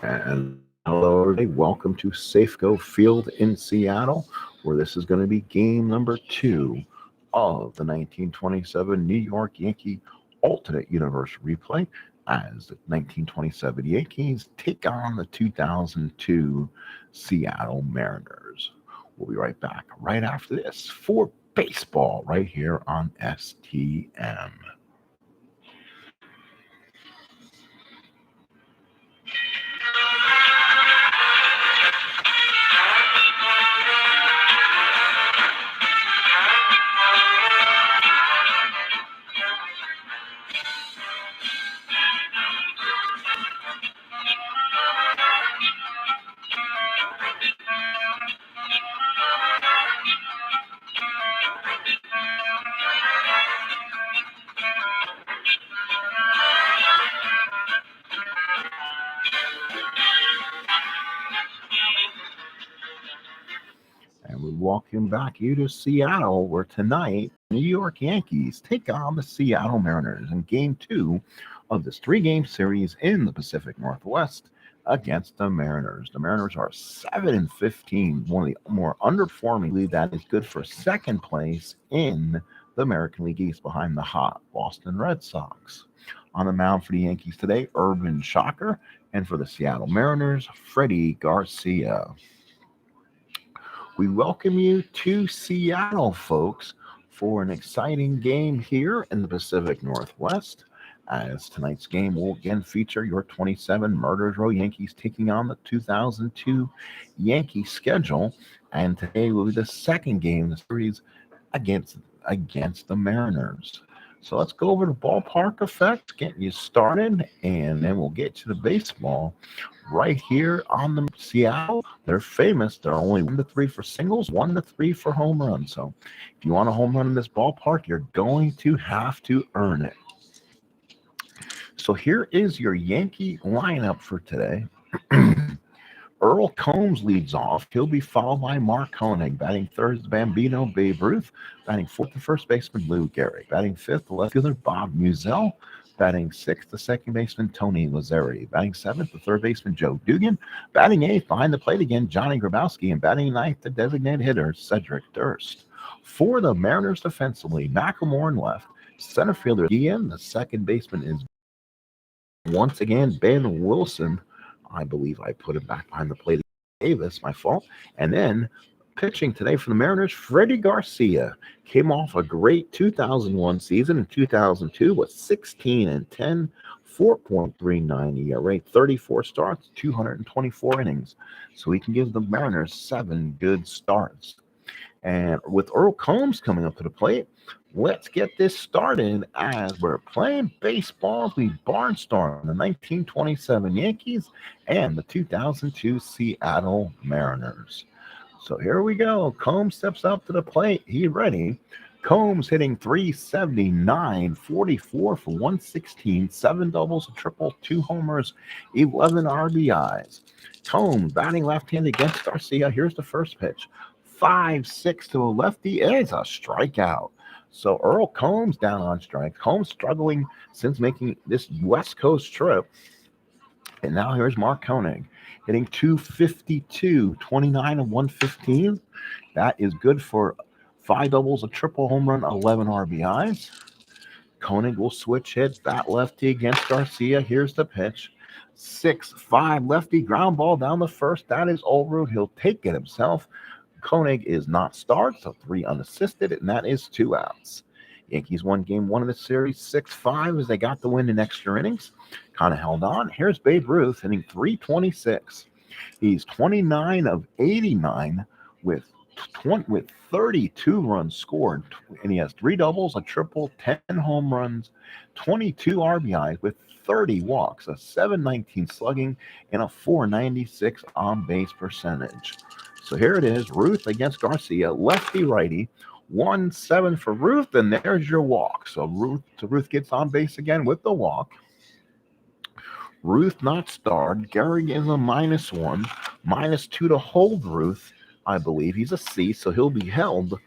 And hello, everybody. Welcome to Safeco Field in Seattle, where this is going to be game number two of the 1927 New York Yankee Alternate Universe replay as the 1927 Yankees take on the 2002 Seattle Mariners. We'll be right back right after this for baseball right here on STM. And we welcome back you to Seattle, where tonight New York Yankees take on the Seattle Mariners in Game 2 of this three-game series in the Pacific Northwest against the Mariners. The Mariners are 7-15, one of the more underperforming league that is good for second place in the American League East behind the hot Boston Red Sox. On the mound for the Yankees today, Urban Shocker, and for the Seattle Mariners, Freddie Garcia. We welcome you to Seattle, folks, for an exciting game here in the Pacific Northwest. As tonight's game will again feature your 27 Murderers Row Yankees taking on the 2002 Yankee schedule. And today will be the second game in the series against the Mariners. So let's go over the ballpark effect, getting you started, and then we'll get to the baseball right here on the Seattle. They're famous. They're only 1-3 for singles, 1-3 for home runs. So if you want a home run in this ballpark, you're going to have to earn it. So here is your Yankee lineup for today. Earl Combs leads off. He'll be followed by Mark Koenig. Batting third is Bambino Babe Ruth. Batting fourth, the first baseman Lou Gehrig. Batting fifth, the left fielder Bob Musial. Batting sixth, the second baseman Tony Lazzeri. Batting seventh, the third baseman Joe Dugan. Batting eighth, behind the plate again, Johnny Grabowski. And batting ninth, the designated hitter Cedric Durst. For the Mariners defensively, Macklemore in left. Center fielder Ian. The second baseman is once again Ben Wilson. I believe I put him back behind the plate. Davis, my fault. And then pitching today for the Mariners, Freddie Garcia came off a great 2001 season in 2002 with 16-10, 4.39 ERA, 34 starts, 224 innings. So he can give the Mariners 7 good starts. And with Earl Combs coming up to the plate, let's get this started as we're playing baseball. We barnstorm the 1927 Yankees and the 2002 Seattle Mariners. So here we go. Combs steps up to the plate. He ready. Combs hitting 379, 44 for 116, 7 doubles, a triple, 2 homers, 11 RBIs. Combs batting left-handed against Garcia. Here's the first pitch. 5-6 to a lefty is a strikeout. So Earl Combs down on strike. Combs struggling since making this West Coast trip. And now here's Mark Koenig hitting 252, 29 of 115. That is good for 5 doubles, a triple home run, 11 RBIs. Koenig will switch hit, bat lefty against Garcia. Here's the pitch. 6-5 lefty ground ball down the first. That is Earl. He'll take it himself. Koenig is not starred, so 3 unassisted, and that is 2 outs. Yankees won game 1 of the series 6-5 as they got the win in extra innings. Kind of held on. Here's Babe Ruth hitting 326. He's 29 of 89 with 32 runs scored, and he has 3 doubles, a triple, 10 home runs, 22 RBIs with 30 walks, a 719 slugging, and a 496 on-base percentage. So here it is, Ruth against Garcia, lefty-righty, 1-7 for Ruth, and there's your walk. So Ruth gets on base again with the walk. Ruth not starred. Gehrig is a -1, -2 to hold Ruth, I believe. He's a C, so he'll be held.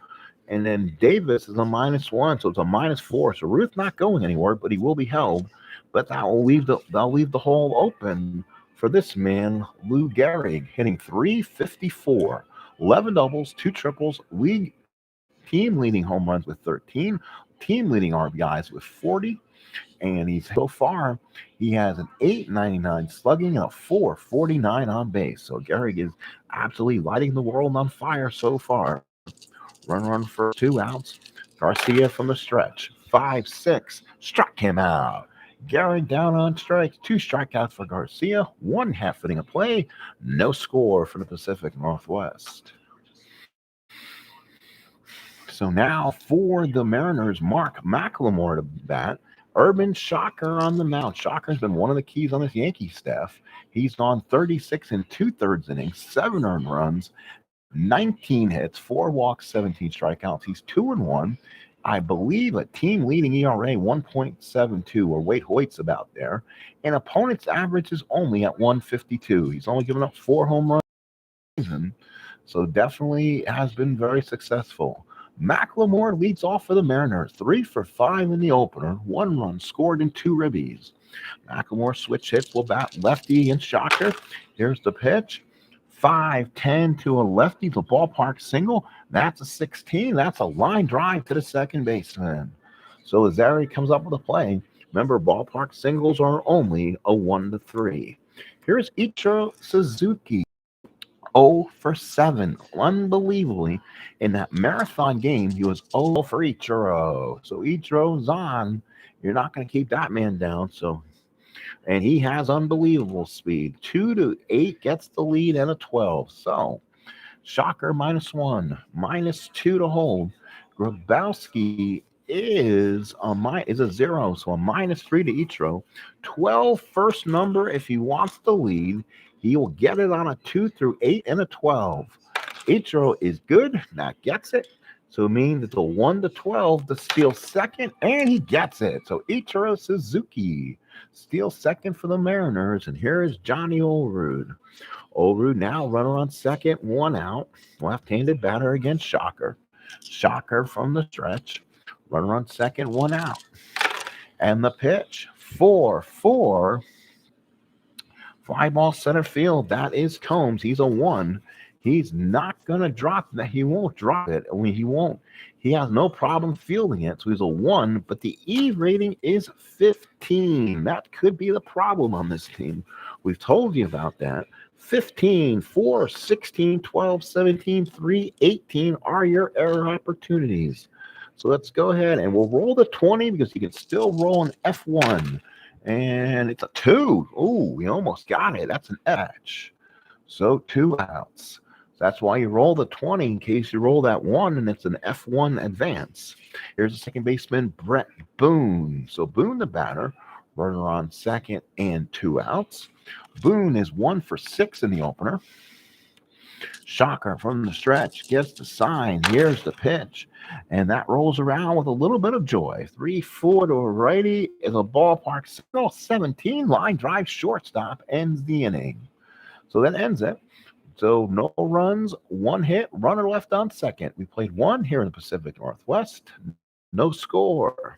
And then Davis is a -1, so it's a -4. So Ruth not going anywhere, but he will be held. But that'll leave the hole open for this man, Lou Gehrig, hitting 354, 11 doubles, 2 triples, team leading home runs with 13, team leading RBIs with 40, and he's so far he has an 899 slugging and a 449 on base. So Gehrig is absolutely lighting the world on fire so far. Run for 2 outs. Garcia from the stretch. 5-6. Struck him out. Gehrig down on strikes. 2 strikeouts for Garcia. 1 half inning of play. No score for the Pacific Northwest. So now for the Mariners, Mark Macklemore to bat. Urban Shocker on the mound. Shocker's been one of the keys on this Yankee staff. He's gone 36 and 2/3 innings, 7 earned runs, 19 hits, 4 walks, 17 strikeouts. He's 2-1. I believe a team leading ERA 1.72, or Wade Hoyt's about there. And opponent's average is only at 152. He's only given up 4 home runs this season, so definitely has been very successful. Macklemore leads off for the Mariners, 3 for 5 in the opener, 1 run scored and 2 ribbies. Macklemore switch hits will bat lefty against Shocker. Here's the pitch. 5-10 to a lefty, the ballpark single. That's a 16. That's a line drive to the second baseman. So Lazari comes up with a play. Remember, ballpark singles are only a 1-3. Here's Ichiro Suzuki. 0 for 7. Unbelievably, in that marathon game, he was 0 for Ichiro. So Ichiro's on. You're not going to keep that man down. And he has unbelievable speed. 2-8 gets the lead and a 12. So Shocker -1, -2 to hold. Grabowski is a 0, so a -3 to Ichiro. 12 first number if he wants the lead. He will get it on a 2-8 and a 12. Ichiro is good. That gets it. So it means it's a 1-12 to steal second, and he gets it. So Ichiro Suzuki steals second for the Mariners, and here is Johnny Olerud. Olerud now runner on second, 1 out. Left-handed batter against Shocker. Shocker from the stretch. Runner on second, 1 out. And the pitch, 4-4. Fly ball center field. That is Combs. He's a 1. He's not going to drop that. He won't drop it. I mean, he won't. He has no problem fielding it. So he's a 1, but the E rating is 15. That could be the problem on this team. We've told you about that. 15, 4, 16, 12, 17, 3, 18 are your error opportunities. So let's go ahead and we'll roll the 20 because you can still roll an F1. And it's a 2. Oh, we almost got it. That's an edge. So 2 outs. That's why you roll the 20 in case you roll that 1 and it's an F1 advance. Here's the second baseman, Brett Boone. So Boone the batter, runner on second and 2 outs. Boone is 1 for 6 in the opener. Shocker from the stretch gets the sign. Here's the pitch. And that rolls around with a little bit of joy. 3-4 to a righty is a ballpark single. 17 line drive shortstop ends the inning. So that ends it. So no runs, 1 hit, runner left on second. We played 1 here in the Pacific Northwest. No score.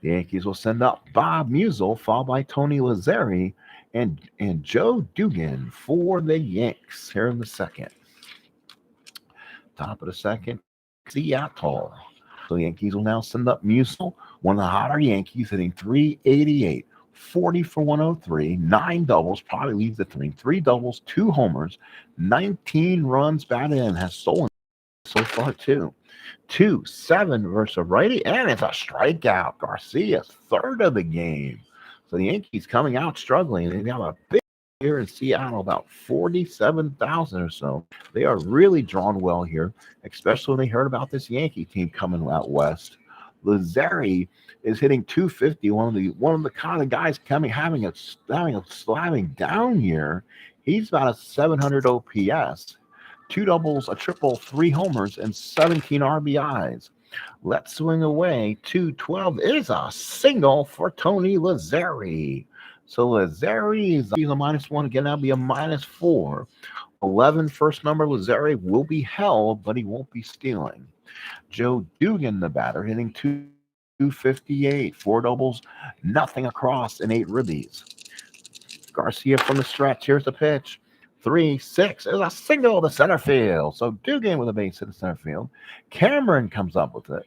The Yankees will send up Bob Musial, followed by Tony Lazzeri and Joe Dugan for the Yanks here in the second. Top of the second, Seattle. So the Yankees will now send up Musial, one of the hotter Yankees, hitting .388. 40 for 103, 9 doubles, probably leads the team, 3 doubles, 2 homers, 19 runs batted in, has stolen so far too. 2-7 versus a righty, and it's a strikeout. Garcia's third of the game. So the Yankees coming out struggling. They have a big here in Seattle, about 47,000 or so. They are really drawn well here, especially when they heard about this Yankee team coming out west. Lazzeri is hitting .250. One of the kind of guys having a sliding down year. He's about a 700 OPS, 2 doubles, a triple, 3 homers, and 17 RBIs. Let's swing away. 212 is a single for Tony Lazzeri. So Lazzeri is a -1 again. That'll be a -4. 11 first number. Lazzeri will be held, but he won't be stealing. Joe Dugan, the batter, hitting .258, 4 doubles, nothing across, and 8 ribbies. Garcia from the stretch. Here's the pitch. 3-6 is a single to center field. So Dugan with a base hit to center field. Cameron comes up with it.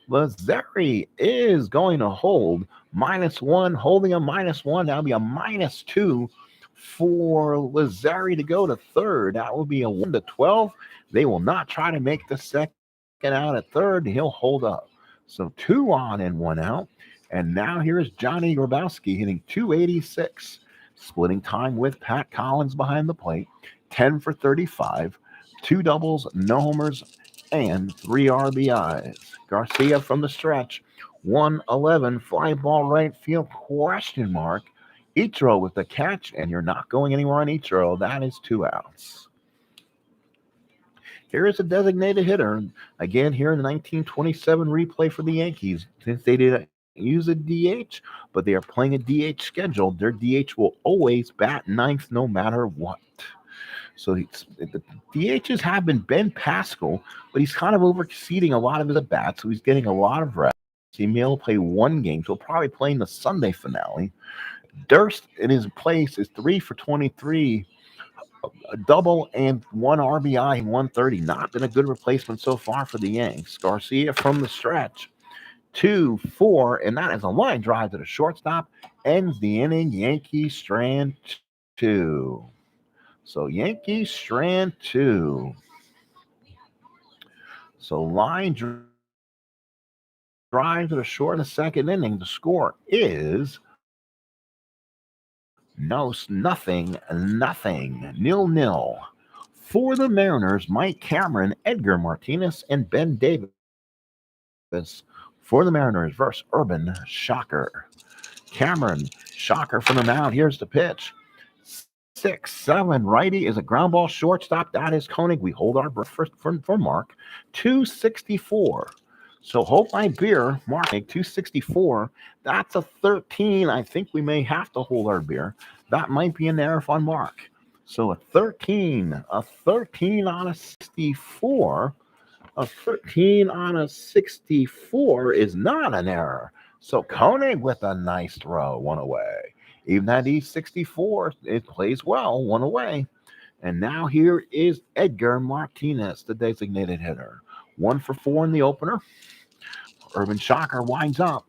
Lazzari is going to hold -1, holding a -1. That'll be a -2 for Lazzari to go to third. That will be a 1-12. They will not try to make the second out at third. He'll hold up. So 2 on and 1 out. And now here's Johnny Grabowski hitting .286, splitting time with Pat Collins behind the plate. 10 for 35, 2 doubles, no homers, and 3 RBIs. Garcia from the stretch, 111, fly ball right field, question mark. Ichiro with the catch, and you're not going anywhere on Ichiro. That is 2 outs. Here is a designated hitter. Again, here in the 1927 replay for the Yankees. Since they didn't use a DH, but they are playing a DH schedule, their DH will always bat ninth no matter what. So the DHs have been Ben Pascal, but he's kind of overexceeding a lot of his at-bats, so he's getting a lot of rest. He may only play 1 game, so he'll probably play in the Sunday finale. Durst in his place is 3 for 23, a double and 1 RBI and 130. Not been a good replacement so far for the Yanks. Garcia from the stretch, 2-4, and that is a line drive to the shortstop. Ends the inning. Yankees strand 2. So Yankees strand 2. So line drive to the short of the second inning. The score is nothing, 0-0. For the Mariners, Mike Cameron, Edgar Martinez, and Ben Davis. For the Mariners versus Urban Shocker. Cameron, Shocker from the mound. Here's the pitch. 6-7, righty is a ground ball shortstop. That is Koenig. We hold our breath for Mark. 264. So hold my beer, Mark. 264. That's a 13. I think we may have to hold our beer. That might be an error on Mark. So a 13 on a 64. A 13 on a 64 is not an error. So Koenig with a nice throw, 1 away. Even at E64, it plays well, 1 away. And now here is Edgar Martinez, the designated hitter. 1 for 4 in the opener. Urban Shocker winds up.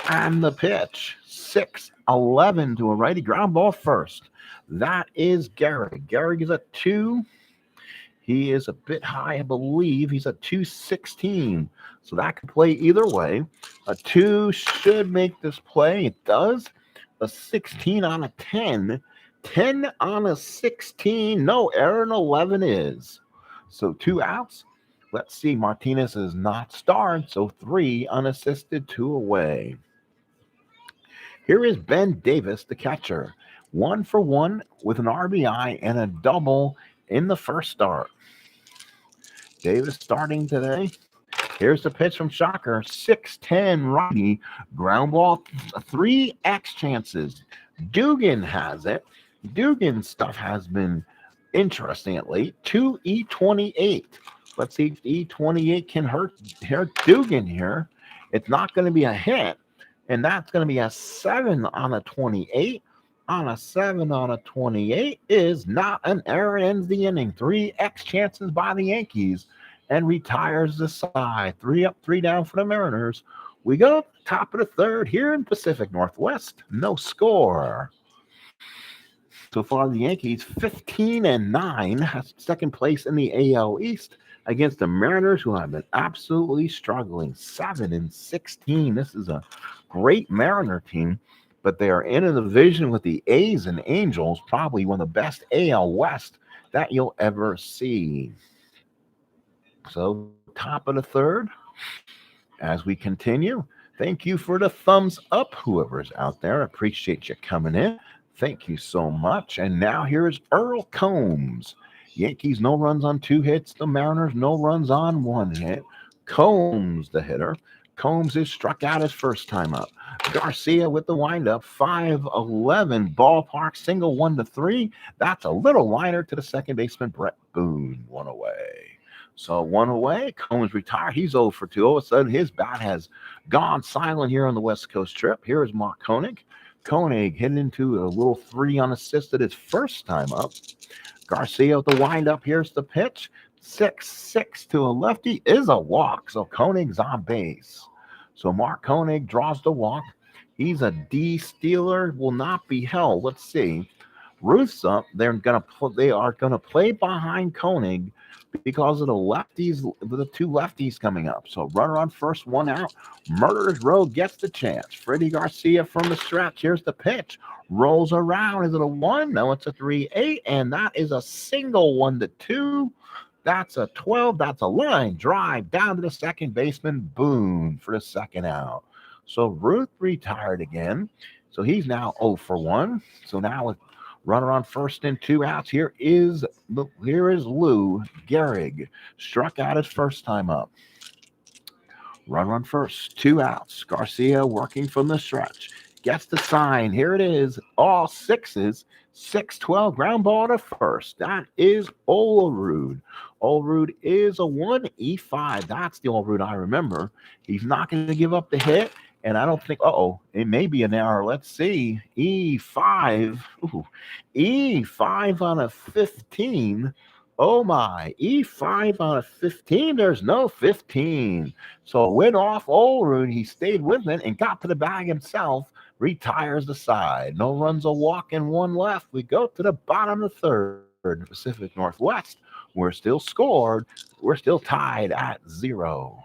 And the pitch, 6-11 to a righty ground ball first. That is Gehrig. Gehrig is a 2. He is a bit high, I believe. He's a 216. So that could play either way. A 2 should make this play. It does. A 16 on a 10. 10 on a 16. No error, and 11 is. So 2 outs. Let's see. Martinez is not starred. So 3 unassisted, 2 away. Here is Ben Davis, the catcher. 1 for 1 with an RBI and a double in the first start. Davis starting today. Here's the pitch from Shocker. 6-10 righty. Ground ball. 3 X chances. Dugan has it. Dugan's stuff has been interesting at late. 2 E28. Let's see if E28 can hurt Dugan here. It's not going to be a hit. And that's going to be a 7 on a 28. On a 7 on a 28 is not an error. Ends the inning. 3 X chances by the Yankees and retires the side. 3 up, 3 down for the Mariners. We go up the top of the third here in Pacific Northwest. No score. So far, the Yankees 15-9, second place in the AL East against the Mariners, who have been absolutely struggling. 7-16. This is a great Mariner team, but they are in a division with the A's and Angels, probably one of the best AL West that you'll ever see. So, top of the third, as we continue, thank you for the thumbs up, whoever's out there. I appreciate you coming in. Thank you so much. And now here's Earl Combs. Yankees, no runs on 2 hits. The Mariners, no runs on 1 hit. Combs, the hitter. Combs is struck out his first time up. Garcia with the windup. 5-11 ballpark single, 1-3. That's a little liner to the second baseman, Brett Boone. 1 away. So 1 away. Combs retired. He's 0 for 2. All of a sudden, his bat has gone silent here on the West Coast trip. Here is Mark Koenig. Koenig hit into a little 3 unassisted his first time up. Garcia with the windup. Here's the pitch. 6-6 to a lefty is a walk. So Koenig's on base. So Mark Koenig draws the walk. He's a D stealer. Will not be held. Let's see. Ruth's up. They are gonna play behind Koenig because of the two lefties coming up. So runner on first, one out. Murderers Row gets the chance. Freddie Garcia from the stretch. Here's the pitch. Rolls around. Is it a 1? No, it's a 3-8, and that is a single 1-2. That's a 12. That's a line drive down to the second baseman. Boone for the second out. So Ruth retired again. So he's now 0 for 1. So now with runner on first and 2 outs, here is Lou Gehrig. Struck out his first time up. Runner on first, 2 outs. Garcia working from the stretch. Gets the sign. Here it is. All sixes. 6-12 ground ball to first. That is Olerud. Olerud is a 1-E5. That's the Olerud I remember. He's not going to give up the hit. And I don't think, it may be an error. Let's see. E5. Ooh, E5 on a 15. Oh my. E5 on a 15. There's no 15. So it went off Olerud. He stayed with it and got to the bag himself. Retires the side. No runs, a walk, and 1 left. We go to the bottom of the third. Pacific Northwest. We're still scored. We're still tied at 0.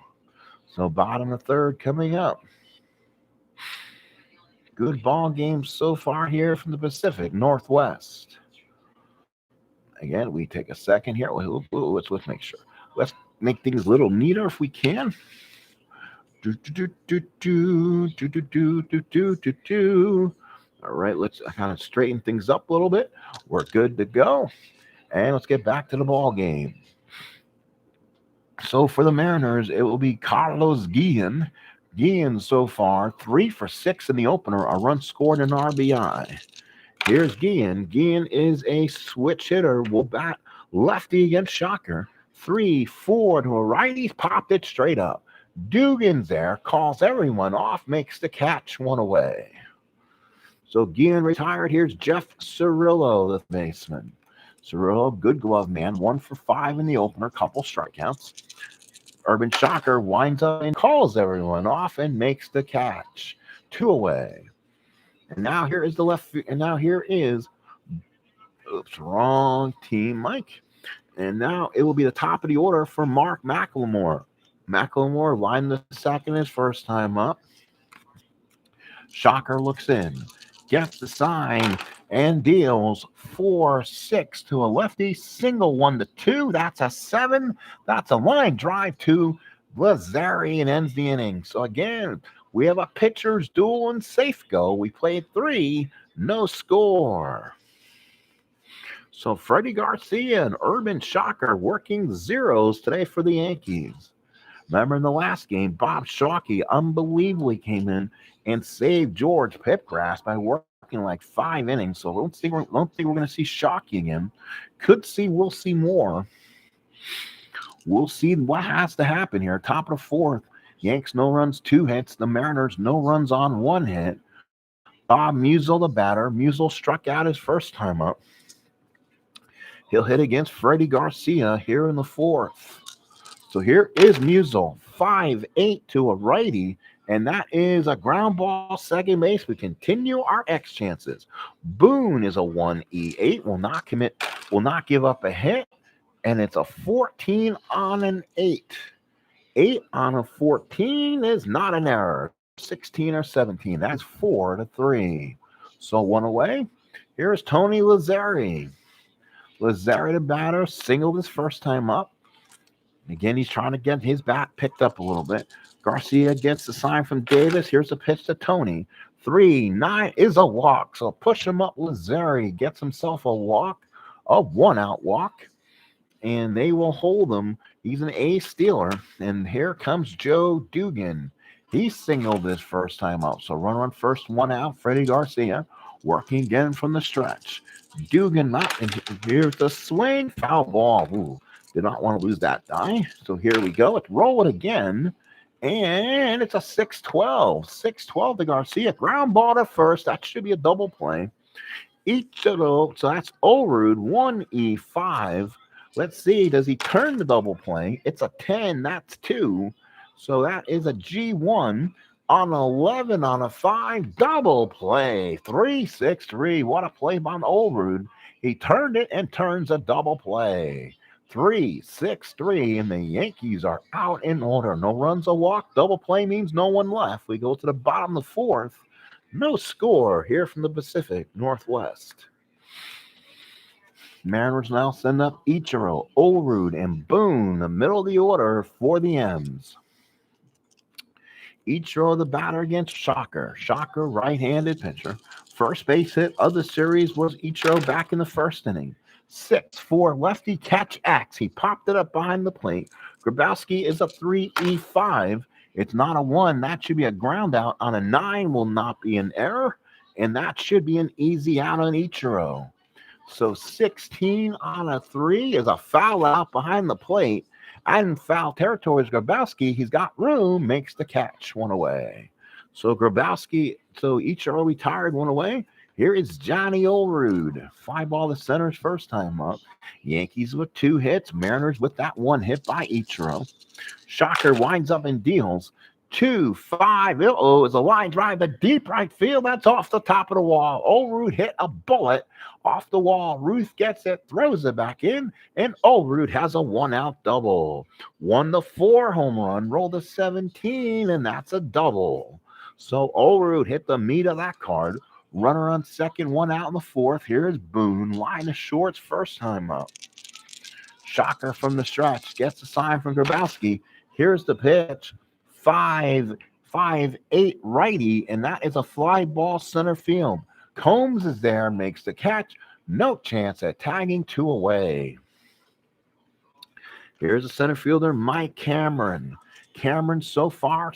So bottom of the third coming up. Good ball game so far here from the Pacific Northwest. Again, we take a second here. Let's make sure. Let's make things a little neater if we can. All right, let's kind of straighten things up a little bit. We're good to go. And let's get back to the ball game. So for the Mariners, it will be Carlos Guillen. Guillen so far, 3 for 6 in the opener, a run scored, an RBI. Here's Guillen. Guillen is a switch hitter. Will bat lefty against Shocker. 3-4 to a right. He's popped it straight up. Dugan's there, calls everyone off, makes the catch, 1 away. So Guillen retired. Here's Jeff Cirillo, the baseman. Cirillo, good glove man, 1 for 5 in the opener, couple strikeouts. Urban Shocker winds up and calls everyone off and makes the catch, 2 away. And now here is wrong team, Mike. And now it will be the top of the order for Mark Macklemore. Macklemore lined the second his first time up. Shocker looks in, gets the sign, and deals 4-6 to a lefty. Single 1-2. That's a 7. That's a line drive to Lazari and ends the inning. So again, we have a pitcher's duel and safe go. We played 3, no score. So Freddie Garcia and Urban Shocker working zeros today for the Yankees. Remember in the last game, Bob Shockey unbelievably came in and saved George Pipgrass by working like 5 innings. So don't think we're going to see Shockey again. We'll see more. We'll see what has to happen here. Top of the 4th, Yanks no runs, 2 hits. The Mariners no runs on 1 hit. Bob Musial, the batter. Musial struck out his first time up. He'll hit against Freddie Garcia here in the 4th. So here is Musial, 5-8 to a righty, and that is a ground ball second base. We continue our X chances. Boone is a 1-E8, will not give up a hit, and it's a 14 on an 8. 8 on a 14 is not an error. 16 or 17, that's 4-3. So 1 away. Here's Tony Lazari. Lazari, the batter, singled his first time up. Again, he's trying to get his bat picked up a little bit. Garcia gets the sign from Davis. Here's a pitch to Tony. 3-9 is a walk. So push him up. Lazari gets himself a walk, a 1-out walk, and they will hold him. He's an A stealer. And here comes Joe Dugan. He singled his first time up. So runner on first, 1 out. Freddie Garcia working again from the stretch. Dugan up, and here's the swing. Foul ball. Ooh. Did not want to lose that die. So here we go. Let's roll it again. And it's a 6-12. 6-12 to Garcia. Ground ball to first. That should be a double play. Ichiro, so that's Orud, 1E5. Let's see, does he turn the double play? It's a 10, that's 2. So that is a G1 on 11 on a 5. Double play, 3-6-3. What a play by Orud. He turned it and turns a double play. 3-6-3, and the Yankees are out in order. No runs, a walk. Double play means no one left. We go to the bottom of the fourth. No score here from the Pacific Northwest. Mariners now send up Ichiro, Orud, and Boone, the middle of the order for the M's. Ichiro, the batter against Shocker. Shocker, right-handed pitcher. First base hit of the series was Ichiro back in the first inning. 6-4 lefty catch X. He popped it up behind the plate. Grabowski is a 3-E5. It's not a 1. That should be a ground out. On a 9 will not be an error. And that should be an easy out on Ichiro. So 16 on a 3 is a foul out behind the plate. And in foul territory is Grabowski. He's got room, makes the catch, 1 away. So Grabowski, so Ichiro retired, 1 away. Here is Johnny Orud. Fly ball to center's first time up. Yankees with 2 hits. Mariners with that 1 hit by Ichiro. Shocker winds up and deals. 2-5. Uh-oh, is a line drive to deep right field. That's off the top of the wall. Orud hit a bullet off the wall. Ruth gets it, throws it back in, and Orud has a 1-out double. 1-4 home run, roll to 17, and that's a double. So Orud hit the meat of that card. Runner on second, 1 out in the fourth. Here's Boone, line of shorts, first time up. Shocker from the stretch, gets the sign from Grabowski. Here's the pitch. 5-8 righty, and that is a fly ball center field. Combs is there, makes the catch. No chance at tagging, 2 away. Here's the center fielder, Mike Cameron. Cameron so far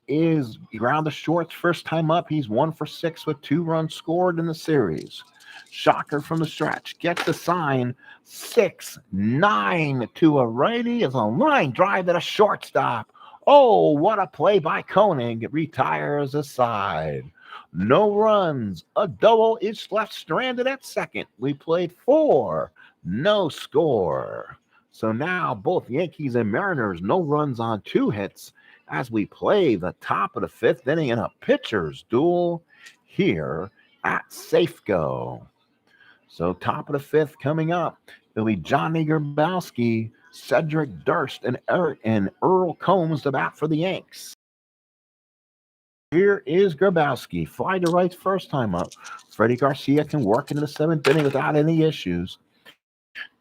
is ground the shorts, first time up. He's 1 for 6 with 2 runs scored in the series. Shocker from the stretch, gets the sign. 6-9 to a righty is a line drive at a shortstop. Oh, what a play by Koenig. It retires aside. No runs. A double is left stranded at second. We played 4. No score. So now both Yankees and Mariners, no runs on 2 hits as we play the top of the 5th inning in a pitcher's duel here at Safeco. So top of the 5th coming up. It'll be Johnny Grabowski, Cedric Durst, and Earl Combs to bat for the Yanks. Here is Grabowski. Fly to right first time up. Freddie Garcia can work into the 7th inning without any issues.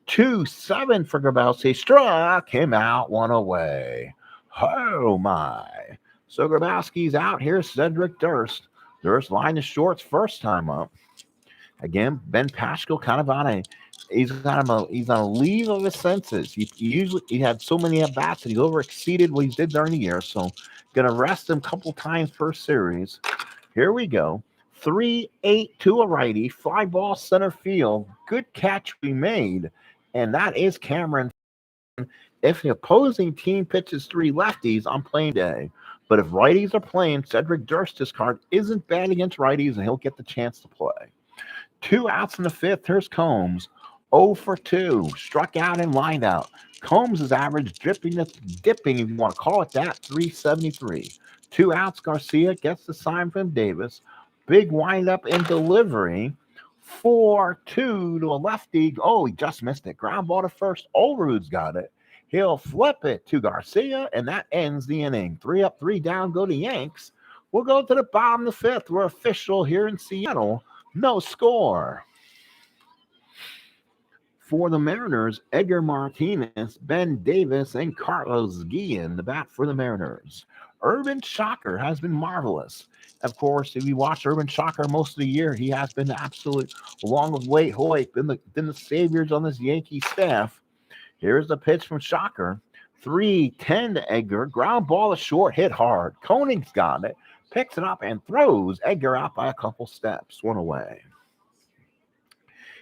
2-7 for Grabowski. Struck him out, 1 away. Oh, my. So Grabowski's out. Here's Cedric Durst. Durst line of shorts first time up. Again, Ben Paschal kind of on a he's on a leave of his senses. He had so many at bats that he's overexceeded what he did during the year. So gonna rest him a couple times per series. Here we go. 3-8 to a righty, fly ball center field. Good catch we made, and that is Cameron. If the opposing team pitches 3 lefties on playing day, but if righties are playing, Cedric Durst's card isn't bad against righties, and he'll get the chance to play. 2 outs in the 5th. Here's Combs. 0 for 2. Struck out and lined out. Combs is average dipping, if you want to call it that, 373. 2 outs. Garcia gets the sign from Davis. Big windup and delivery. 4-2 to a lefty. Oh, he just missed it. Ground ball to first. Orud's got it. He'll flip it to Garcia, and that ends the inning. 3 up, 3 down, go to Yanks. We'll go to the bottom of the 5th. We're official here in Seattle. No score. For the Mariners, Edgar Martinez, Ben Davis, and Carlos Guillen, the bat for the Mariners. Urban Shocker has been marvelous. Of course, if you watch Urban Shocker most of the year, he has been absolute, along with Wade Hoyt, been the saviors on this Yankee staff. Here's the pitch from Shocker. 3-10 to Edgar. Ground ball is short, hit hard. Koenig's got it. Picks it up and throws Edgar out by a couple steps. 1 away.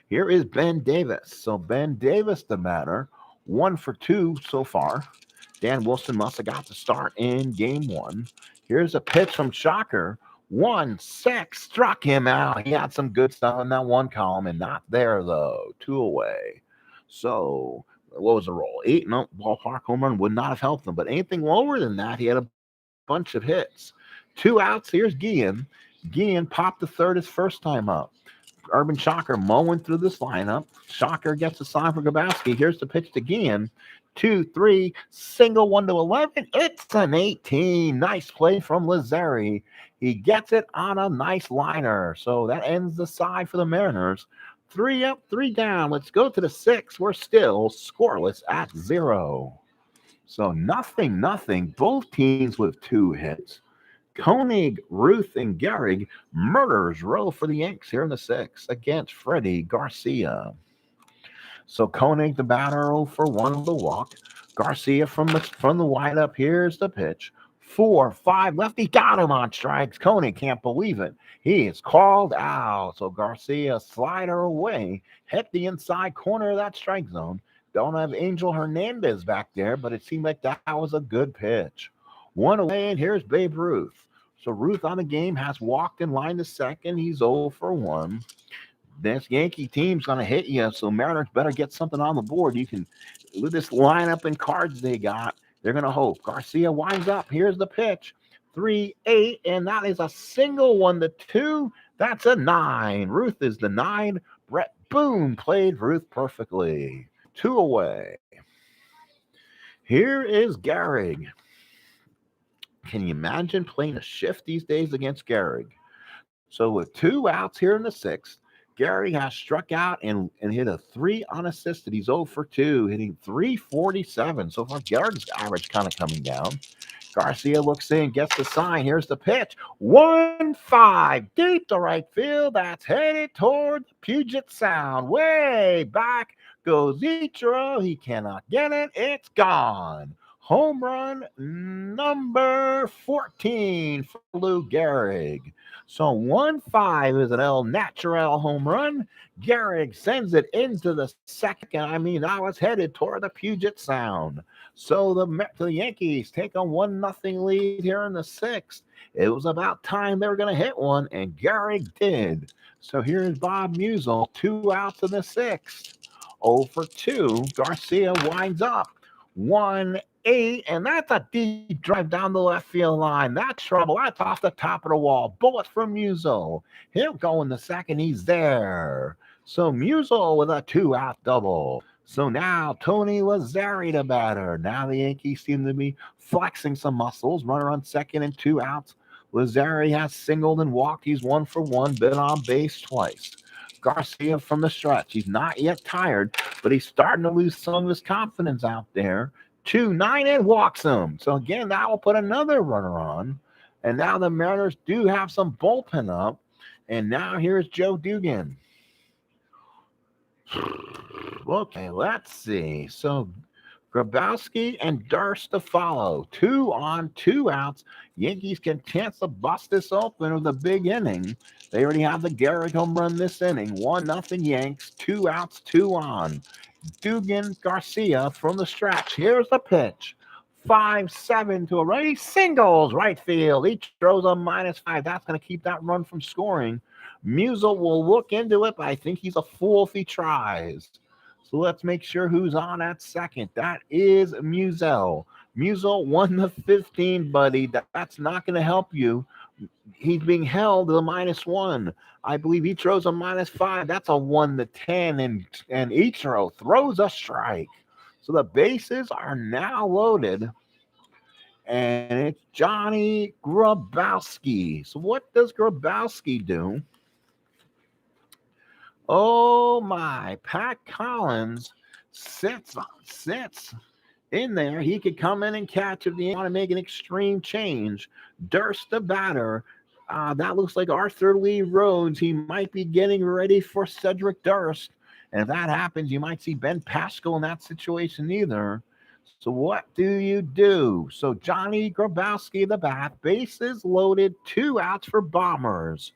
Here is Ben Davis. So Ben Davis, the batter, 1 for 2 so far. Dan Wilson must have got the start in game one. Here's a pitch from Shocker. 1-6 struck him out. He had some good stuff in that one column and not there, though. 2 away. So, what was the roll? 8 no ballpark home run would not have helped him, but anything lower than that, he had a bunch of hits. 2 outs. Here's Guillen. Guillen popped the third his first time up. Urban Shocker mowing through this lineup. Shocker gets a sign for Grabowski. Here's the pitch to Guillen. 2-3, single 1-11. It's an 18. Nice play from Lazzari. He gets it on a nice liner. So that ends the side for the Mariners. 3 up, 3 down. Let's go to the 6th. We're still scoreless at 0. So nothing. Both teams with 2 hits. Koenig, Ruth, and Gehrig murders row for the Yanks here in the 6th against Freddie Garcia. So Koenig, the batter, 0 for 1 with the walk. Garcia from the windup. Here's the pitch. 4-5 lefty. Got him on strikes. Koenig can't believe it. He is called out. So Garcia slider away. Hit the inside corner of that strike zone. Don't have Angel Hernandez back there, but it seemed like that was a good pitch. 1 away, and here's Babe Ruth. So Ruth on the game has walked in line to second. He's 0 for 1. This Yankee team's going to hit you, so Mariners better get something on the board. You can, with this lineup and cards they got, they're going to hope. Garcia winds up. Here's the pitch. 3-8, and that is a single 1-2. That's a 9. Ruth is the 9. Brett Boone played Ruth perfectly. 2 away. Here is Gehrig. Can you imagine playing a shift these days against Gehrig? So with 2 outs here in the 6th, Gehrig has struck out and hit a 3 unassisted. He's 0 for 2, hitting .347. So far, Gehrig's average kind of coming down. Garcia looks in, gets the sign. Here's the pitch. 1-5 deep to right field. That's headed toward the Puget Sound. Way back goes Ichiro. He cannot get it. It's gone. Home run number 14 for Lou Gehrig. So 1-5 is an El Natural home run. Gehrig sends it into the second. I mean, that was headed toward the Puget Sound. So the Yankees take a 1-0 lead here in the 6th. It was about time they were going to hit one, and Gehrig did. So here's Bob Musial, 2 outs in the 6th. 0 for 2. Garcia winds up. 1-8, and that's a deep drive down the left field line. That's trouble. That's off the top of the wall. Bullet from Musial. He'll go in the second. He's there. So Musial with a 2-out double. So now Tony Lazzari the batter. Now the Yankees seem to be flexing some muscles. Runner on second and 2 outs. Lazzari has singled and walked. He's 1 for 1. Been on base twice. Garcia from the stretch. He's not yet tired, but he's starting to lose some of his confidence out there. 2-9 and walks him. So again, that will put another runner on. And now the Mariners do have some bullpen up. And now here's Joe Dugan. Okay, let's see. So Grabowski and Durst to follow. 2 on, 2 outs. Yankees can chance to bust this open with a big inning. They already have the Gehrig home run this inning. 1-0 Yanks. 2 outs, 2 on. Dugan, Garcia from the stretch. Here's the pitch. 5-7 to a right. Singles right field. Each throws a -5. That's going to keep that run from scoring. Musial will look into it, but I think he's a fool if he tries. So let's make sure who's on at second. That is Musial. Musial 1-15, buddy. That's not going to help you. He's being held to the -1. I believe he throws a -5. That's a 1-10, and Ichiro throws a strike. So the bases are now loaded, and it's Johnny Grabowski. So what does Grabowski do? Oh my, Pat Collins sits in there. He could come in and catch if you want to make an extreme change. Durst the batter. That looks like Arthur Lee Rhodes. He might be getting ready for Cedric Durst. And if that happens, you might see Ben Pascal in that situation either. So what do you do? So Johnny Grabowski the bat. Bases loaded. 2 outs for Bombers.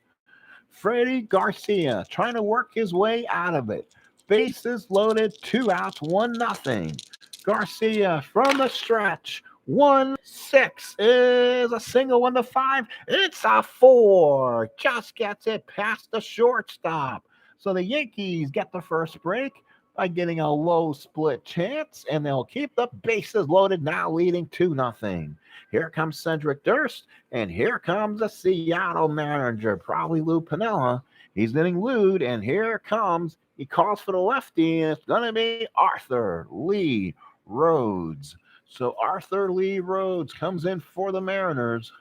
Freddie Garcia trying to work his way out of it. Bases loaded. 2 outs. 1-0. Garcia from the stretch. 1-6 is a single 1-5. It's a 4. Just gets it past the shortstop. So the Yankees get the first break by getting a low split chance, and they'll keep the bases loaded, now leading 2-0. Here comes Cedric Durst, and here comes the Seattle manager, probably Lou Piniella. He's getting lewd, and here comes, he calls for the lefty, and it's going to be Arthur Lee Rhodes. So Arthur Lee Rhodes comes in for the Mariners.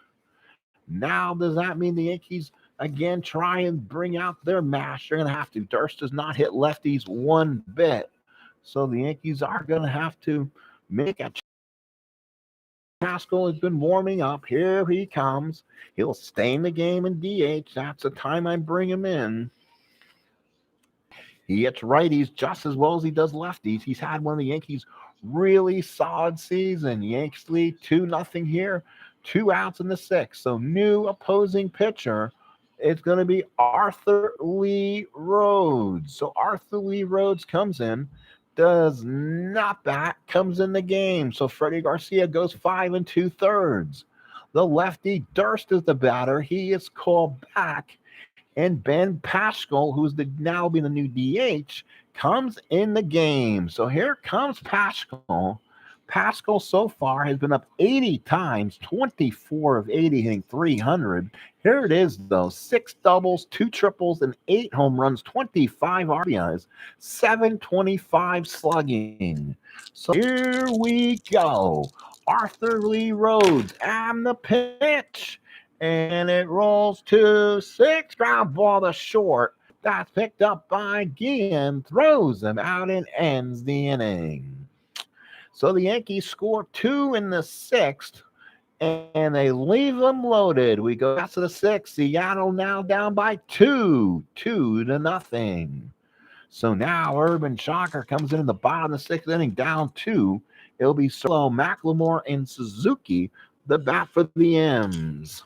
Now, does that mean the Yankees again try and bring out their mash? They're going to have to. Durst does not hit lefties one bit. So the Yankees are going to have to make a. Pascal has been warming up. Here he comes. He'll stay in the game in DH. That's the time I bring him in. He hits righties just as well as he does lefties. He's had one of the Yankees' really solid season. Yankees lead 2-0 here. 2 outs in the 6th. So new opposing pitcher. It's going to be Arthur Lee Rhodes. So Arthur Lee Rhodes comes in, does not bat, comes in the game. So Freddie Garcia goes 5 2/3. The lefty Durst is the batter. He is called back. And Ben Pascal, who's now being the new DH, comes in the game. So here comes Pascal. Pascal so far has been up 80 times, 24 of 80, hitting 300. Here it is, though. 6 doubles, 2 triples, and 8 home runs, 25 RBIs, 725 slugging. So here we go. Arthur Lee Rhodes and the pitch. And it rolls to 6. Ground ball to short. That's picked up by Guillen. Throws him out and ends the inning. So the Yankees score 2 in the 6th. And they leave them loaded. We go back to the 6th. Seattle now down by 2-0. So now Urban Shocker comes in the bottom of the 6th inning, down 2. It'll be Solo, Macklemore, and Suzuki, the bat for the M's.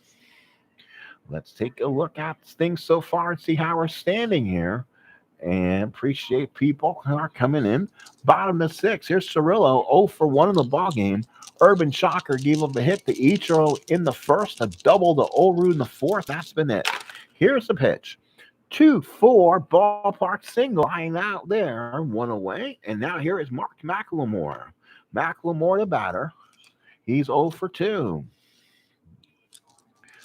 Let's take a look at things so far and see how we're standing here. And appreciate people who are coming in. Bottom of 6. Here's Cirillo, 0 for 1 in the ballgame. Urban Shocker gave up a hit to Ichiro in the 1st, a double to Oru in the 4th. That's been it. Here's the pitch. 2-4 ballpark single. Lying out there, 1 away. And now here is Mark Macklemore. Macklemore, the batter. He's 0 for 2.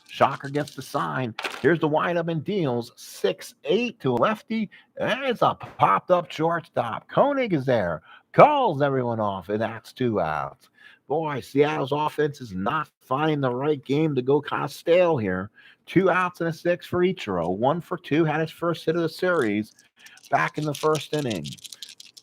Shocker gets the sign. Here's the windup and deals 6-8 to a lefty. And it's a popped up shortstop. Koenig is there. Calls everyone off, and that's 2 outs. Boy, Seattle's offense is not finding the right game to go kind of stale here. 2 outs and a 6 for Ichiro. 1 for 2, had his first hit of the series back in the 1st inning.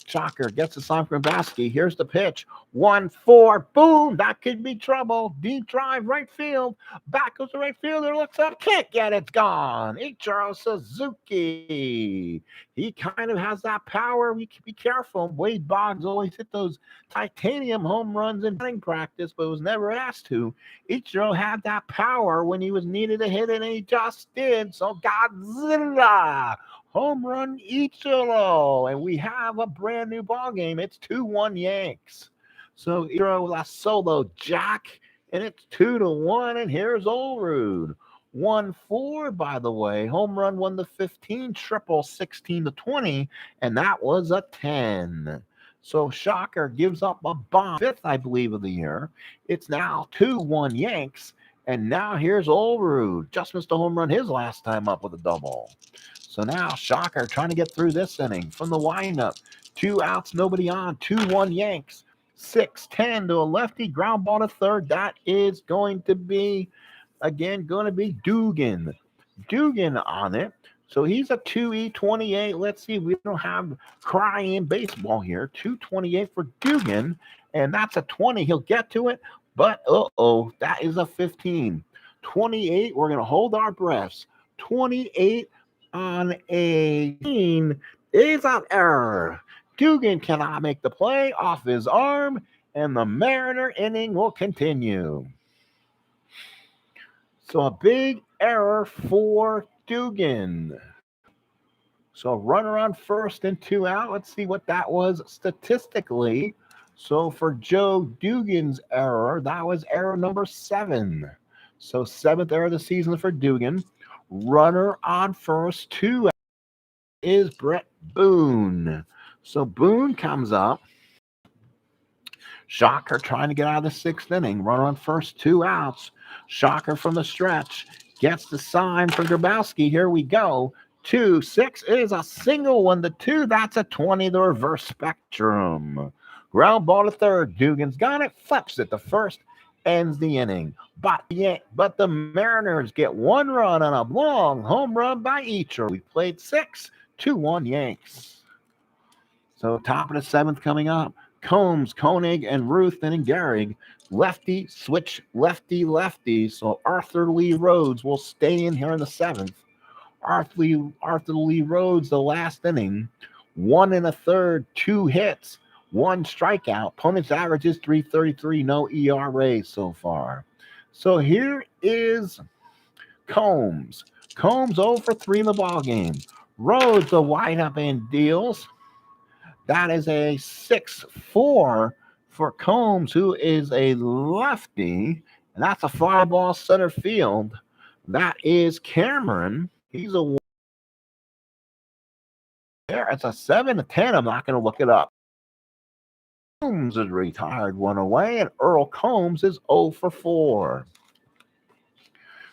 Shocker gets the sign from Basky. Here's the pitch. 1-4. Boom. That could be trouble. Deep drive, right field. Back goes the right fielder. Looks up. Can't get it. It's gone. Ichiro Suzuki. He kind of has that power. We can be careful. Wade Boggs always hit those titanium home runs in batting practice, but was never asked to. Ichiro had that power when he was needed to hit it, and he just did. So Godzilla. Home run Ichiro, and we have a brand new ball game. It's 2-1 Yanks. So Ichiro la solo jack, and it's 2-1. And here's Old 1-4, by the way. Home run 1-15, triple 16-20, and that was a 10. So Shocker gives up a bomb, 5th, I believe, of the year. It's now 2-1 Yanks. And now here's Old just missed a home run his last time up with a double. So now Shocker trying to get through this inning from the windup. 2 outs, nobody on. 2-1 Yanks. 6-10 to a lefty. Ground ball to 3rd. That is going to be Dugan. Dugan on it. So he's a 2E28. Let's see. We don't have crying baseball here. 228 for Dugan. And that's a 20. He'll get to it. But, that is a 15. 28. We're going to hold our breaths. 28 on 18 is an error. Dugan cannot make the play off his arm, and the Mariner inning will continue. So a big error for Dugan. So runner on 1st and 2 out. Let's see what that was statistically. So for Joe Dugan's error, that was error number 7. So 7th error of the season for Dugan. Runner on first, 2 is Brett Boone. So Boone comes up. Shocker trying to get out of the 6th inning. Runner on first, 2 outs. Shocker from the stretch. Gets the sign from Grabowski. Here we go. 2-6 is a single 1-2. That's a 20, the reverse spectrum. Ground ball to third. Dugan's got it. Flips it to first. Ends the inning. But the Mariners get 1 run on a long home run by Eacher. We played 6, 2-1 Yanks. So top of the 7th coming up. Combs, Koenig, and Ruth, and Gehrig. Lefty, switch, lefty, lefty. So Arthur Lee Rhodes will stay in here in the 7th. Arthur Lee Rhodes, the last inning. 1 1/3, 2 hits, 1 strikeout. Opponent's average is .333, no ERA so far. So here is Combs. Combs 0 for 3 in the ballgame. Rhodes, the windup and deals. That is a 6-4 for Combs, who is a lefty. And that's a fly ball center field. That is Cameron. He's a there. It's a 7-10. I'm not going to look it up. Combs is retired 1 away, and Earl Combs is 0 for 4.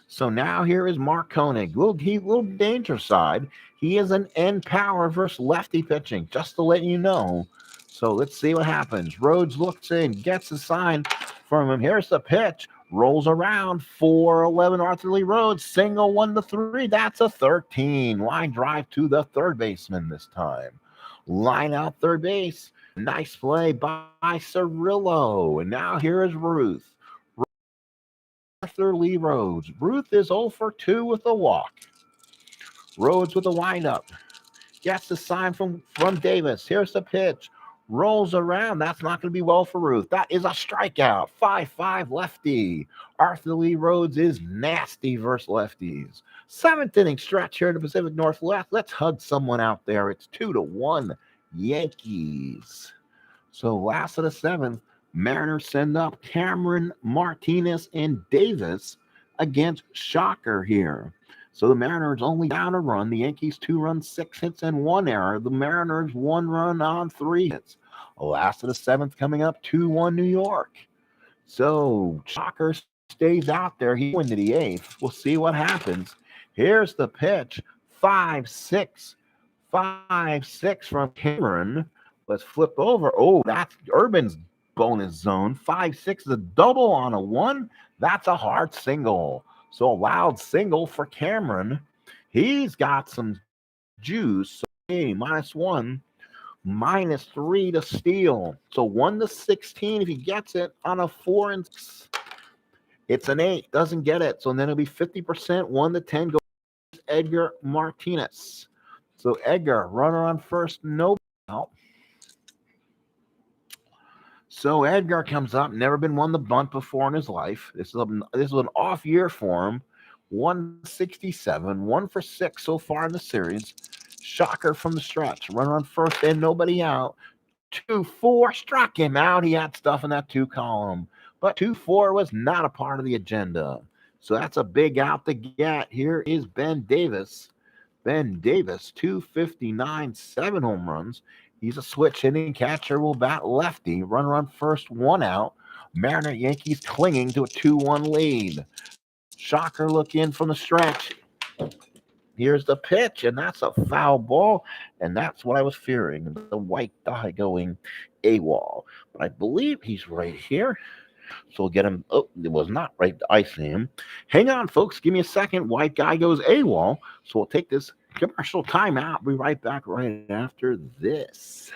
So now here is Mark Koenig. Little danger side. He is an end power versus lefty pitching, just to let you know. So let's see what happens. Rhodes looks in, gets a sign from him. Here's the pitch. Rolls around. 4-11 Arthur Lee Rhodes. Single 1-3. That's a 13. Line drive to the third baseman this time. Line out third base. Nice play by Cirillo. And now here is Ruth. Arthur Lee Rhodes. Ruth is 0 for 2 with a walk. Rhodes with a windup. Gets the sign from Davis. Here's the pitch. Rolls around. That's not going to be well for Ruth. That is a strikeout. 5-5 lefty. Arthur Lee Rhodes is nasty versus lefties. 7th inning stretch here in the Pacific Northwest. Let's hug someone out there. It's 2-1 Yankees. So last of the 7th, Mariners send up Cameron, Martinez, and Davis against Shocker here. So the Mariners only down a run. The Yankees 2 runs, 6 hits, and 1 error. The Mariners 1 run on 3 hits. Last of the 7th coming up, 2-1 New York. So Shocker stays out there. He went to the 8th. We'll see what happens. Here's the pitch. 5-6. 5-6 from Cameron. Let's flip over. Oh, that's Urban's bonus zone. 5-6 is a double on a 1. That's a hard single. So a loud single for Cameron. He's got some juice. So hey, -1, -3 to steal. So 1-16 if he gets it on a 4 and 6. It's an 8. Doesn't get it. So then it'll be 50%. 1-10 goes Edgar Martinez. So Edgar, runner on first, no out. So Edgar comes up, never been won the bunt before in his life. This is an off year for him. 167, 1 for 6 so far in the series. Shocker from the stretch. Runner on first and nobody out. 2-4 struck him out. He had stuff in that 2 column. But 2-4 was not a part of the agenda. So that's a big out to get. Here is Ben Davis. Ben Davis, 259, 7 home runs. He's a switch hitting catcher, will bat lefty. Runner on first, 1 out. Mariner Yankees clinging to a 2-1 lead. Shocker look in from the stretch. Here's the pitch, and that's a foul ball, and that's what I was fearing. The white die going AWOL. But I believe he's right here. So we'll get him. Oh, it was not right. I see him. Hang on, folks. Give me a second. White guy goes AWOL. So we'll take this commercial timeout. Be right back right after this.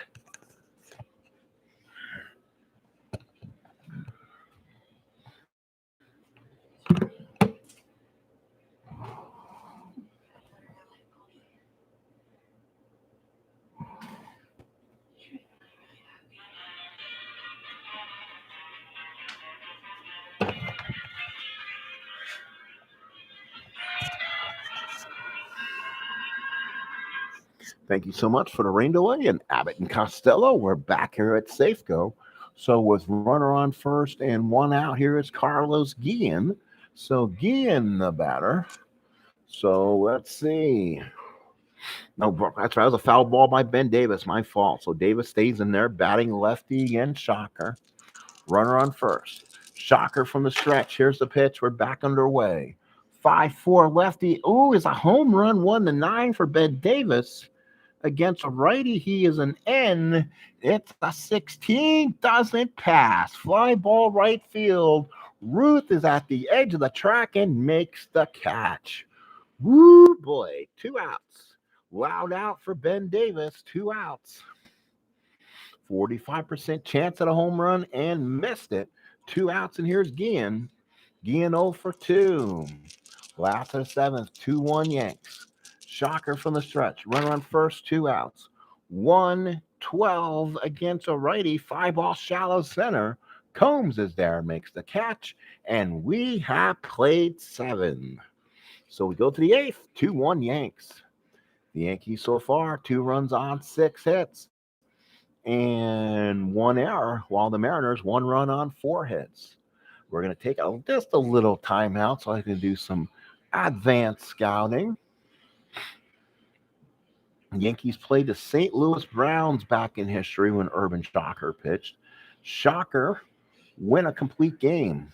Thank you so much for the rain delay and Abbott and Costello. We're back here at Safeco So with runner on first and one out, here is Carlos Guillen. So Guillen, the batter. So let's see. No, that's right. That was a foul ball by Ben Davis. My fault. So Davis stays in there, batting lefty again. Shocker. Runner on first. Shocker from the stretch. Here's the pitch. We're back underway. 5-4 lefty. Ooh, it's a home run. 1-9 for Ben Davis. Against a righty, he is an N. It's a 16. Doesn't pass. Fly ball right field. Ruth is at the edge of the track and makes the catch. Woo, boy. 2 outs. Loud out for Ben Davis. 2 outs. 45% chance at a home run and missed it. 2 outs, and here's Guillen. Guillen 0 for 2. Last of the 7th, 2-1 Yanks. Shocker from the stretch. Runner on first, 2 outs. 1-12 against a righty. 5-ball shallow center. Combs is there, makes the catch, and we have played 7. So we go to the 8th, 2-1 Yanks. The Yankees so far, 2 runs on 6 hits and 1 error, while the Mariners 1 run on 4 hits. We're going to take just a little timeout so I can do some advanced scouting. The Yankees played the St. Louis Browns back in history when Urban Shocker pitched. Shocker win a complete game.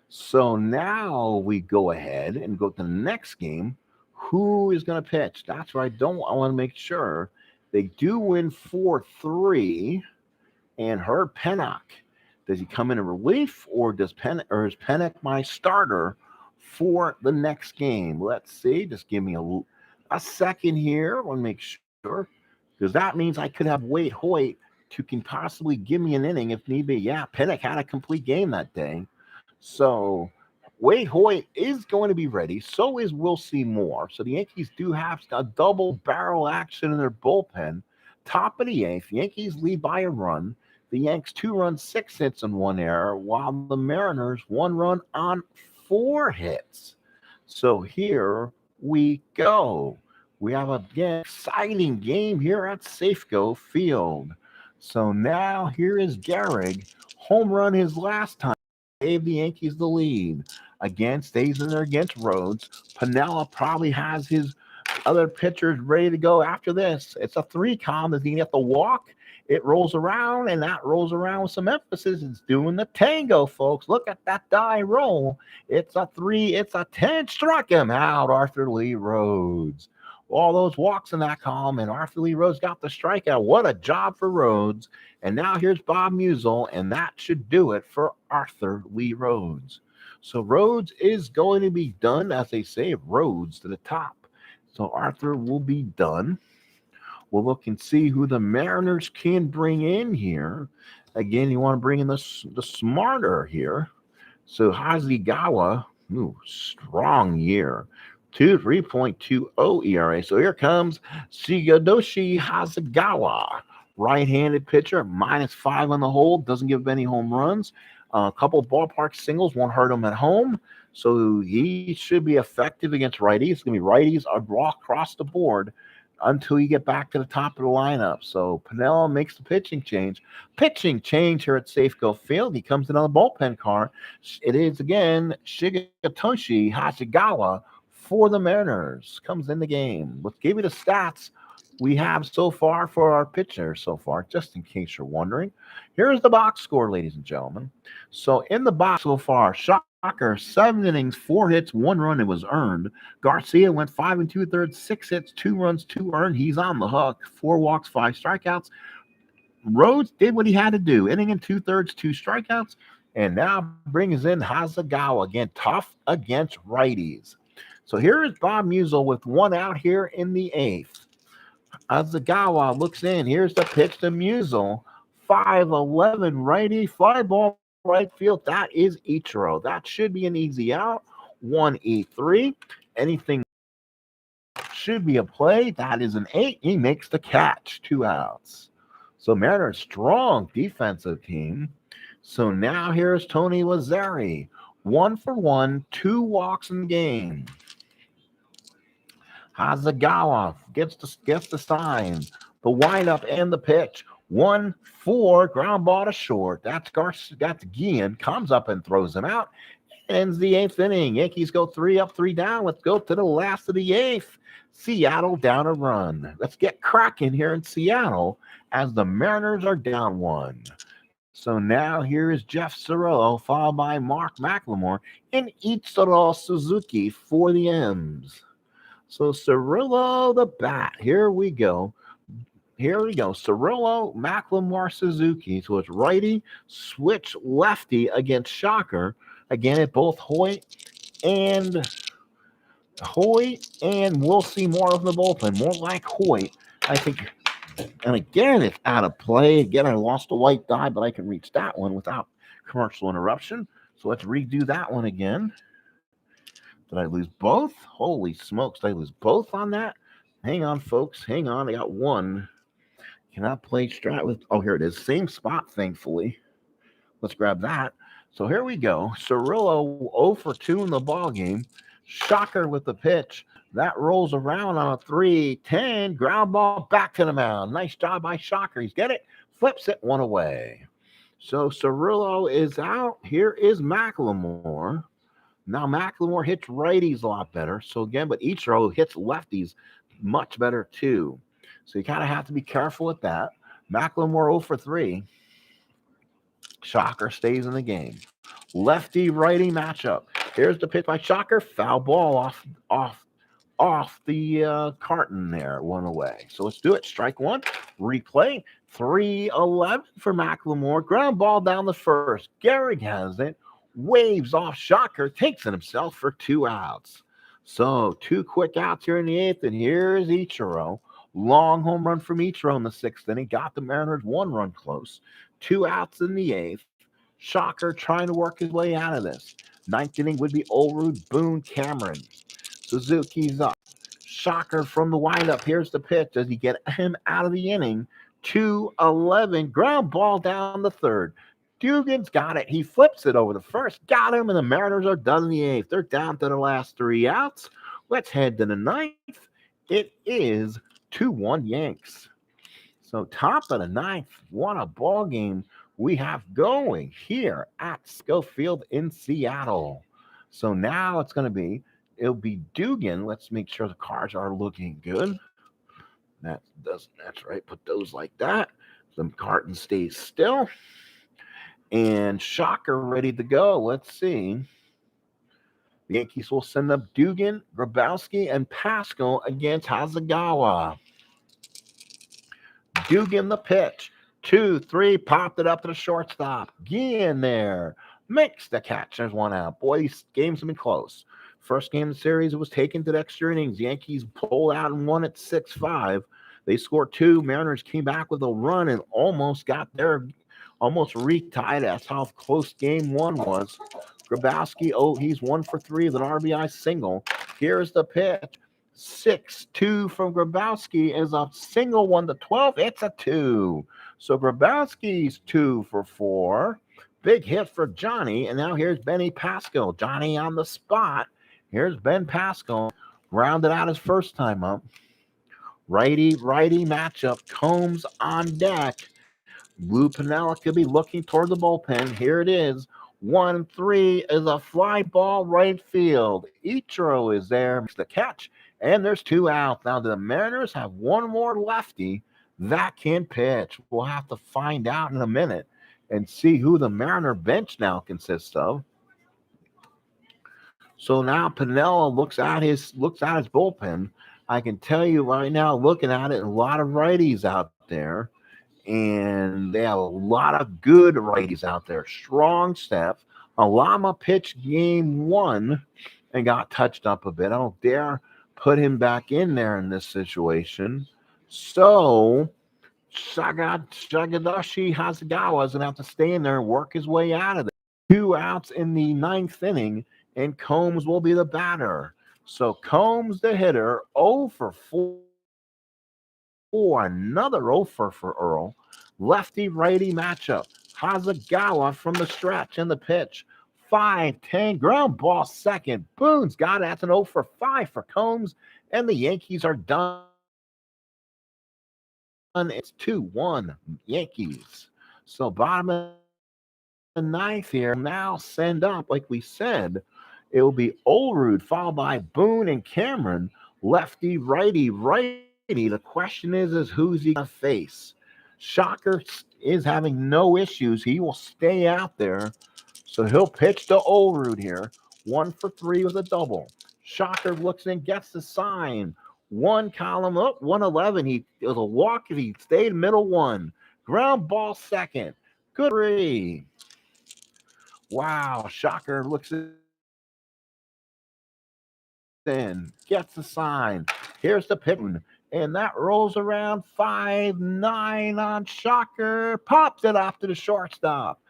So now we go ahead and go to the next game. Who is going to pitch? That's right. I want to make sure they do win 4-3. And Herb Pennock, does he come in relief, or is Pennock my starter for the next game? Let's see. Just give me a second here. I want to make sure, because that means I could have Wade Hoyt who can possibly give me an inning if need be. Yeah, Pennock had a complete game that day. So Wade Hoyt is going to be ready. So is Will Seymour. So the Yankees do have a double barrel action in their bullpen. Top of the 8th, Yankees lead by a run. The Yanks 2 runs, 6 hits, and 1 error, while the Mariners 1 run on 4 hits. So here we go. We have an exciting game here at Safeco Field. So now here is Gehrig. Home run his last time. Gave the Yankees the lead. Again, stays in there against Rhodes. Piniella probably has his other pitchers ready to go after this. It's a 3 count. Does he get the walk? It rolls around, and that rolls around with some emphasis. It's doing the tango, folks. Look at that die roll. It's a 3. It's a 10. Struck him out, Arthur Lee Rhodes. All those walks in that column, and Arthur Lee Rhodes got the strikeout. What a job for Rhodes. And now here's Bob Musial, and that should do it for Arthur Lee Rhodes. So Rhodes is going to be done, as they say, Rhodes to the top. So Arthur will be done. We'll look and see who the Mariners can bring in here. Again, you want to bring in the smarter here. So Hasegawa, strong year. 3.20 ERA. So here comes Shigedoshi Hasegawa. Right-handed pitcher, -5 on the hold. Doesn't give any home runs. A couple of ballpark singles won't hurt him at home. So he should be effective against righties. It's going to be righties across the board until you get back to the top of the lineup. So Piniella makes the pitching change. Pitching change here at Safeco Field. He comes in on the bullpen car. It is, again, Shigetoshi Hasegawa for the Mariners. Comes in the game. Let's give you the stats we have so far for our pitchers so far, just in case you're wondering. Here's the box score, ladies and gentlemen. So in the box so far, Shocker, 7 innings, 4 hits, 1 run. It was earned. Garcia went 5 2/3, 6 hits, 2 runs, 2 earned. He's on the hook. 4 walks, 5 strikeouts. Rhodes did what he had to do. Inning and 2/3, 2 strikeouts. And now brings in Hasegawa. Again, tough against righties. So here is Bob Musial with 1 out here in the 8th. Hasegawa looks in. Here's the pitch to Musial. 5-11 righty, fly ball right field. That is Ichiro. That should be an easy out. 1-3. Anything should be a play. That is an 8. He makes the catch. 2 outs. So Mariners, strong defensive team. So now here's Tony Lazzari. 1 for 1, 2 walks in the game. Hasegawa gets the sign, the windup, and the pitch. 1-4, ground ball to short. That's Guillen, comes up and throws him out. Ends the eighth inning. Yankees go 3 up, 3 down. Let's go to the last of the eighth. Seattle down a run. Let's get cracking here in Seattle as the Mariners are down 1. So now here is Jeff Cirillo, followed by Mark Macklemore and Ichiro Suzuki for the M's. So Cirillo the bat. Here we go. Cirillo, Macklemore, Suzuki. So it's righty, switch lefty against Shocker. Again, at both Hoyt, and we'll see more of the bullpen. More like Hoyt, I think. And again, it's out of play. Again, I lost a white die, but I can reach that one without commercial interruption. So let's redo that one again. Did I lose both? Holy smokes, did I lose both on that? Hang on, folks. Hang on. I got one. Cannot play strat with. Oh, here it is. Same spot, thankfully. Let's grab that. So here we go. Cirillo 0 for 2 in the ball game. Shocker with the pitch. That rolls around on a 3-10. Ground ball back to the mound. Nice job by Shocker. He's got it. Flips it 1 away. So Cirillo is out. Here is Macklemore. Now Macklemore hits righties a lot better. So again, but Ichiro hits lefties much better too. So you kind of have to be careful with that. Macklemore 0 for 3. Shocker stays in the game. Lefty-righty matchup. Here's the pitch by Shocker. Foul ball off the carton there. 1 away. So let's do it. Strike 1. Replay. 3-11 for Macklemore. Ground ball down the first. Gehrig has it. Waves off Shocker. Takes it himself for 2 outs. So 2 quick outs here in the 8th. And here's Ichiro. Long home run from Ichiro in the 6th inning. Got the Mariners 1 run close. 2 outs in the 8th. Shocker trying to work his way out of this. 9th inning would be Olrud, Boone, Cameron. Suzuki's up. Shocker from the windup. Here's the pitch. Does he get him out of the inning? 2-11. Ground ball down the 3rd. Dugan's got it. He flips it over the first. Got him, and the Mariners are done in the 8th. They're down to the last 3 outs. Let's head to the 9th. It is 2-1 Yanks. So top of the 9th. What a ball game we have going here at Schofield in Seattle. So now it'll be Dugan. Let's make sure the cards are looking good. That's right. Put those like that. The carton stays still. And Shocker ready to go. Let's see. The Yankees will send up Dugan, Grabowski, and Pascal against Hasegawa. Dugan the pitch. 2-3, popped it up to the shortstop. Guillen there. Makes the catch. There's 1 out. Boy, these games have been close. First game of the series, it was taken to the extra innings. The Yankees pulled out and won at 6-5. They scored 2. Mariners came back with a run and almost retied. That's how close game 1 was. Grabowski, he's 1 for 3 with an RBI single. Here's the pitch. 6-2 from Grabowski is a single 1-12. It's a 2. So Grabowski's 2 for 4. Big hit for Johnny. And now here's Benny Pascal. Johnny on the spot. Here's Ben Pascal. Rounded out his first time up. Righty matchup. Combs on deck. Lou Piniella could be looking toward the bullpen. Here it is. 1-3 is a fly ball right field. Ichiro is there. Makes the catch. And there's 2 outs. Now, the Mariners have 1 more lefty that can pitch. We'll have to find out in a minute and see who the Mariner bench now consists of. So now Piniella looks at his bullpen. I can tell you right now, looking at it, a lot of righties out there. And they have a lot of good righties out there. Strong staff. Alama pitched game 1 and got touched up a bit. I don't dare put him back in there in this situation. So Sagadashi Hasegawa is going to have to stay in there and work his way out of it. 2 outs in the 9th inning, and Combs will be the batter. So Combs, the hitter, 0 for 4. Another 0 for Earl. Lefty-righty matchup. Hasegawa from the stretch and the pitch. 5-10, ground ball second. Boone's got it. That's an 0 for 5 for Combs, and the Yankees are done It's 2-1 Yankees. So bottom of the ninth here now send up, like we said. It will be Olerud followed by Boone and Cameron. Lefty, righty, righty. The question is who's he going to face? Shocker is having no issues. He will stay out there. So he'll pitch to Olerud here. 1 for 3 with a double. Shocker looks in, gets the sign. One column up, 111. It was a walk if he stayed middle one. Ground ball second. Good three. Wow. Shocker looks in, gets the sign. Here's the pitch. And that rolls around 5-9 on Shocker. Pops it off to the shortstop.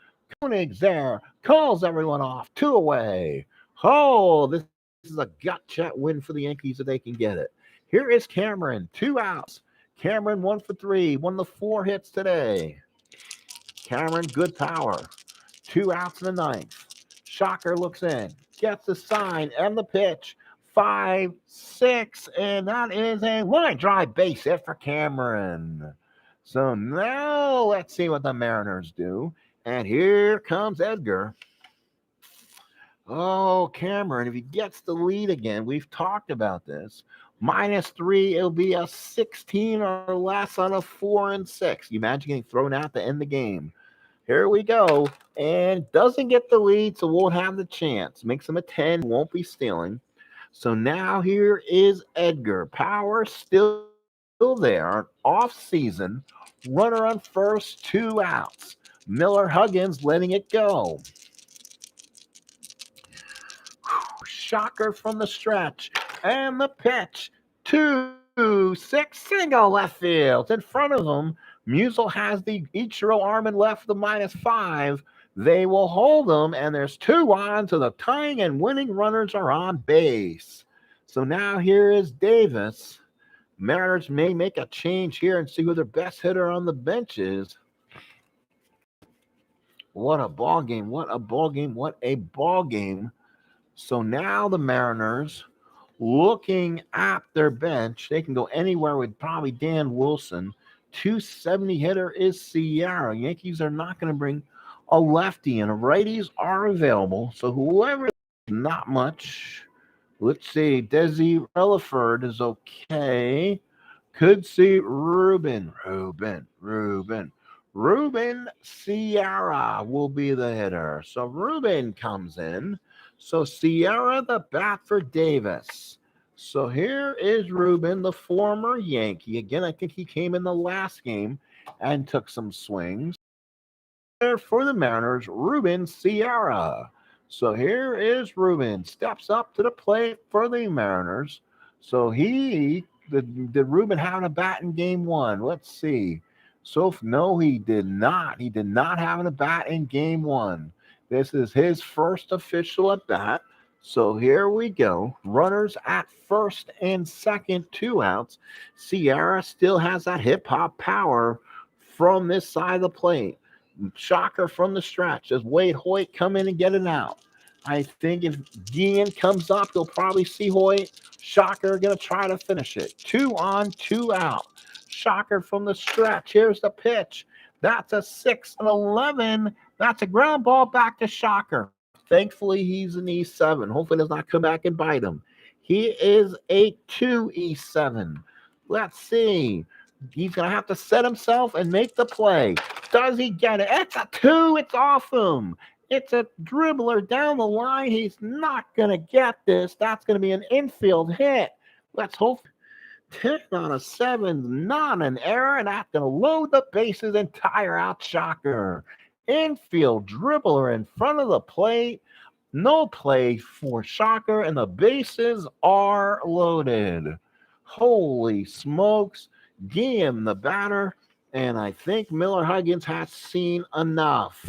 Koenig's there. Calls everyone off. 2 away. Oh, this is a gut check win for the Yankees if they can get it. Here is Cameron. 2 outs. Cameron 1 for 3. One of the 4 hits today. Cameron, good power. 2 outs in the ninth. Shocker looks in. Gets the sign and the pitch. 5-6, and that is a line drive base hit for Cameron. So now let's see what the Mariners do. And here comes Edgar. Oh, Cameron, if he gets the lead again, we've talked about this. -3, it'll be a 16 or less on a 4 and 6. You imagine getting thrown out to end the game. Here we go. And doesn't get the lead, so won't have the chance. Makes him a 10, won't be stealing. So now here is Edgar. Power still there. Off season. Runner on first, 2 outs. Miller Huggins letting it go. Shocker from the stretch. And the pitch. 2-6 single left field. In front of him, Musial has the Ichiro arm and left the -5. They will hold them, and there's 2 on, so the tying and winning runners are on base. So now here is Davis. Mariners may make a change here and see who their best hitter on the bench is. What a ball game, what a ball game, what a ball game. So now the Mariners, looking at their bench, they can go anywhere with probably Dan Wilson. 270 hitter is Sierra. Yankees are not going to bring a lefty, and righties are available. So whoever, not much. Let's see. Desi Relaford is okay. Could see Ruben Sierra will be the hitter. So Ruben comes in. So Sierra the bat for Davis. So here is Ruben, the former Yankee. Again, I think he came in the last game and took some swings. For the Mariners, Ruben Sierra. So here is Ruben. Steps up to the plate for the Mariners. So did Ruben have a bat in game 1? Let's see. So no, he did not. He did not have a bat in game 1. This is his first official at bat. So here we go. Runners at first and second, 2 outs. Sierra still has that hip-hop power from this side of the plate. Shocker from the stretch. Does Wade Hoyt come in and get it out? I think if Guillen comes up, you'll probably see Hoyt. Shocker going to try to finish it. 2 on, 2 out. Shocker from the stretch. Here's the pitch. That's a 6-11. That's a ground ball back to Shocker. Thankfully, he's an E7. Hopefully, does not come back and bite him. He is a 2 E7. Let's see. He's going to have to set himself and make the play. Does he get it? It's a 2. It's off him. It's a dribbler down the line. He's not going to get this. That's going to be an infield hit. Let's hope 10 on a 7, not an error, and that's going to load the bases and tire out Shocker. Infield dribbler in front of the plate. No play for Shocker, and the bases are loaded. Holy smokes. Guillen, the batter, and I think Miller Huggins has seen enough.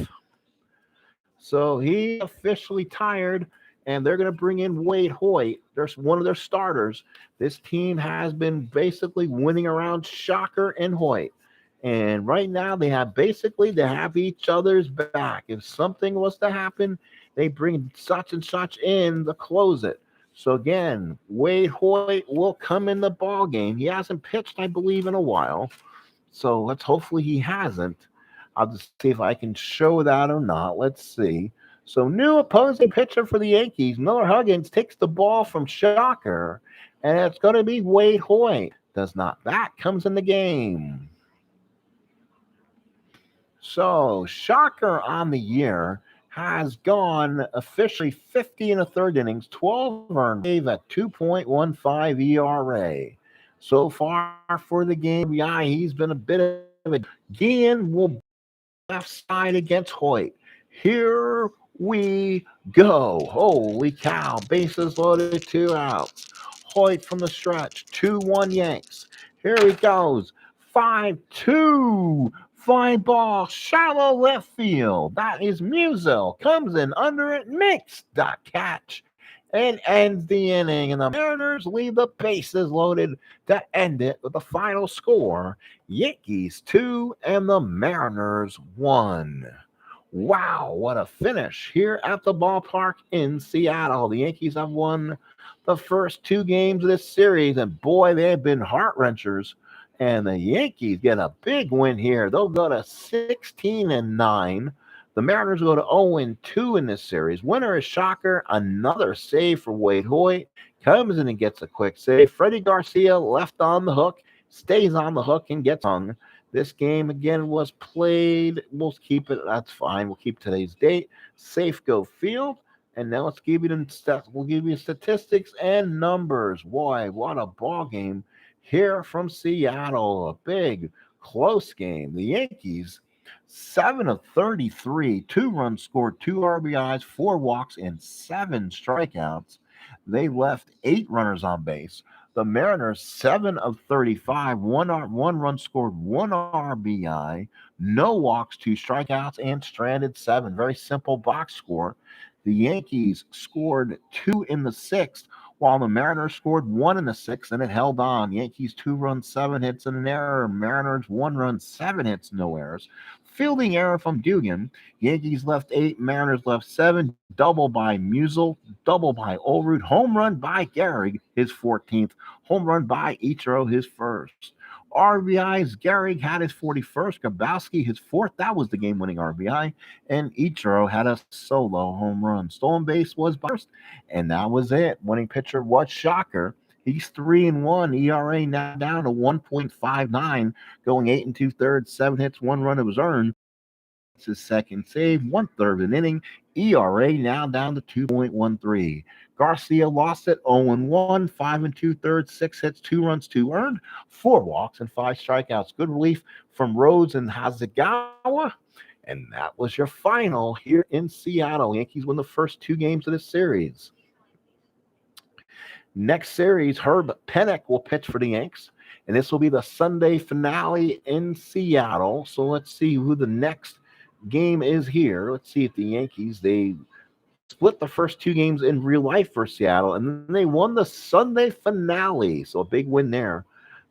So he officially tired, and they're going to bring in Wade Hoyt. There's one of their starters. This team has been basically winning around Shocker and Hoyt. And right now they have each other's back. If something was to happen, they bring such and such in to close it. So again, Wade Hoyt will come in the ball game. He hasn't pitched, I believe, in a while. So let's hopefully he hasn't. I'll just see if I can show that or not. Let's see. So new opposing pitcher for the Yankees, Miller Huggins takes the ball from Shocker, and it's going to be Wade Hoyt. Does not bat comes in the game. So Shocker on the year has gone officially 50 and a third innings, 12 earned, gave a 2.15 ERA. So far for the game, yeah, he's been a bit of a Gian will left side against Hoyt. Here we go. Holy cow. Bases loaded, 2 outs. Hoyt from the stretch, 2-1 Yanks. Here he goes. 5-2. Fly ball, shallow left field. That is Musial. Comes in under it, makes the catch, and ends the inning. And the Mariners leave the bases loaded to end it with the final score: Yankees 2 and the Mariners 1. Wow, what a finish here at the ballpark in Seattle. The Yankees have won the first 2 games of this series, and boy, they've been heart wrenchers. And the Yankees get a big win here. They'll go to 16-9. The Mariners go to 0-2 in this series. Winner is Shocker. Another save for Wade Hoyt. Comes in and gets a quick save. Freddie Garcia left on the hook, stays on the hook, and gets hung. This game again was played. We'll keep it. That's fine. We'll keep today's date. Safeco Field. And now let's give you we'll give you statistics and numbers. Boy, what a ball game here from Seattle. A big, close game. The Yankees, 7 of 33, 2 runs scored, 2 RBIs, 4 walks, and 7 strikeouts. They left 8 runners on base. The Mariners, 7 of 35, 1 run scored, 1 RBI, no walks, 2 strikeouts, and stranded 7. Very simple box score. The Yankees scored 2 in the 6th, while the Mariners scored 1 in the 6th, and it held on. Yankees 2 runs, 7 hits, and an error. Mariners 1 run, 7 hits, no errors. Fielding error from Dugan. Yankees left 8, Mariners left 7. Double by Musial, double by Olrud, home run by Gehrig, his 14th. Home run by Ichiro, his first. RBIs, Gehrig had his 41st. Grabowski, his 4th. That was the game-winning RBI. And Ichiro had a solo home run. Stolen base was burst, and that was it. Winning pitcher was Shocker. He's 3-1. ERA now down to 1.59, going 8 2/3, 7 hits, 1 run. It was earned. It's his second save, 1/3 of an inning. ERA now down to 2.13. Garcia lost it 0-1, 5 2/3, 6 hits, 2 runs, 2 earned, 4 walks, and 5 strikeouts. Good relief from Rhodes and Hasegawa. And that was your final here in Seattle. Yankees win the first 2 games of this series. Next series, Herb Pennock will pitch for the Yanks, and this will be the Sunday finale in Seattle. So let's see who the next game is here. Let's see if the Yankees, they split the first 2 games in real life for Seattle, and then they won the Sunday finale. So a big win there.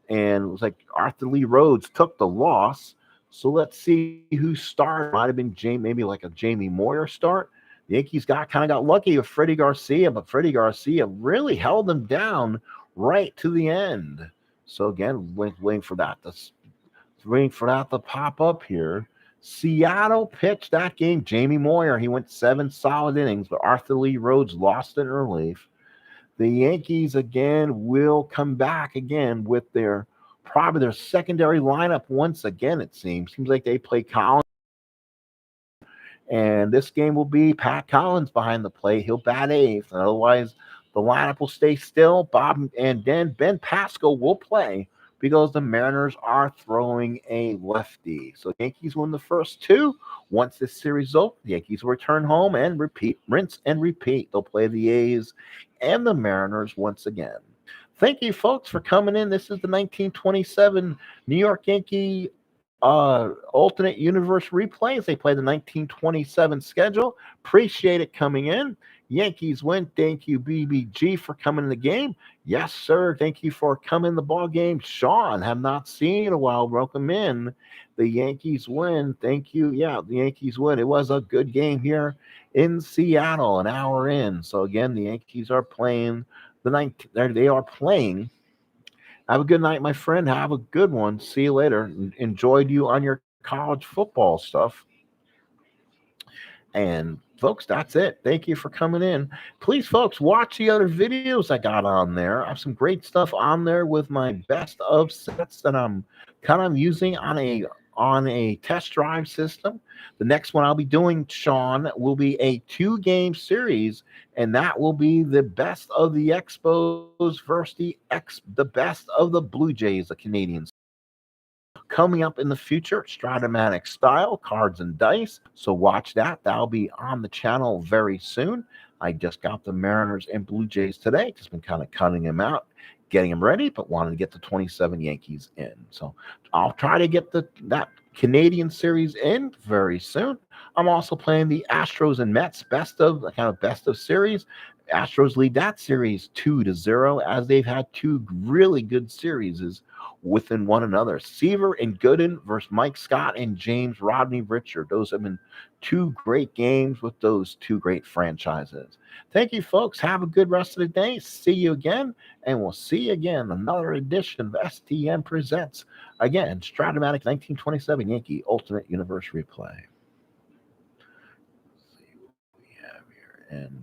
And it was like Arthur Lee Rhodes took the loss. So let's see who started. Might have been maybe like a Jamie Moyer start. The Yankees kind of got lucky with Freddie Garcia, but Freddie Garcia really held them down right to the end. So again, waiting for that to pop up here. Seattle pitched that game. Jamie Moyer, he went 7 solid innings, but Arthur Lee Rhodes lost in relief. The Yankees again will come back again with probably their secondary lineup once again. It seems like they play Collins. And this game will be Pat Collins behind the plate. He'll bat 8th. Otherwise, the lineup will stay still. Bob and then Ben Pascal will play because the Mariners are throwing a lefty. So Yankees win the first 2. Once this series is over, the Yankees will return home and rinse and repeat. They'll play the A's and the Mariners once again. Thank you, folks, for coming in. This is the 1927 New York Yankee alternate universe replays. They play the 1927 schedule. Appreciate it coming in. Yankees win. Thank you, BBG, for coming in the game. Yes, sir. Thank you for coming in the ball game. Sean, have not seen in a while. Welcome in. The Yankees win. Thank you. Yeah, the Yankees win. It was a good game here in Seattle, an hour in. So again, the Yankees are playing they are playing Have a good night, my friend. Have a good one. See you later. Enjoyed you on your college football stuff. And folks, that's it. Thank you for coming in. Please, folks, watch the other videos I got on there. I have some great stuff on there with my best of sets that I'm kind of using on a test drive system. The next one I'll be doing, Sean, will be a 2-game series, and that will be the best of the Expos versus the best of the Blue Jays, the Canadians. Coming up in the future, Stratomatic style, cards and dice. So watch that. That'll be on the channel very soon. I just got the Mariners and Blue Jays today. Just been kind of cutting them out, getting them ready, but wanted to get the 27 Yankees in. So I'll try to get that Canadian series in very soon. I'm also playing the Astros and Mets best of series. Astros lead that series 2-0 as they've had two really good series within one another. Seaver and Gooden versus Mike Scott and James Rodney Richard. Those have been two great games with those two great franchises. Thank you, folks. Have a good rest of the day. See you again, and we'll see you again. Another edition of STM Presents. Again, Stratomatic 1927 Yankee Ultimate Universe Replay. Let's see what we have here. And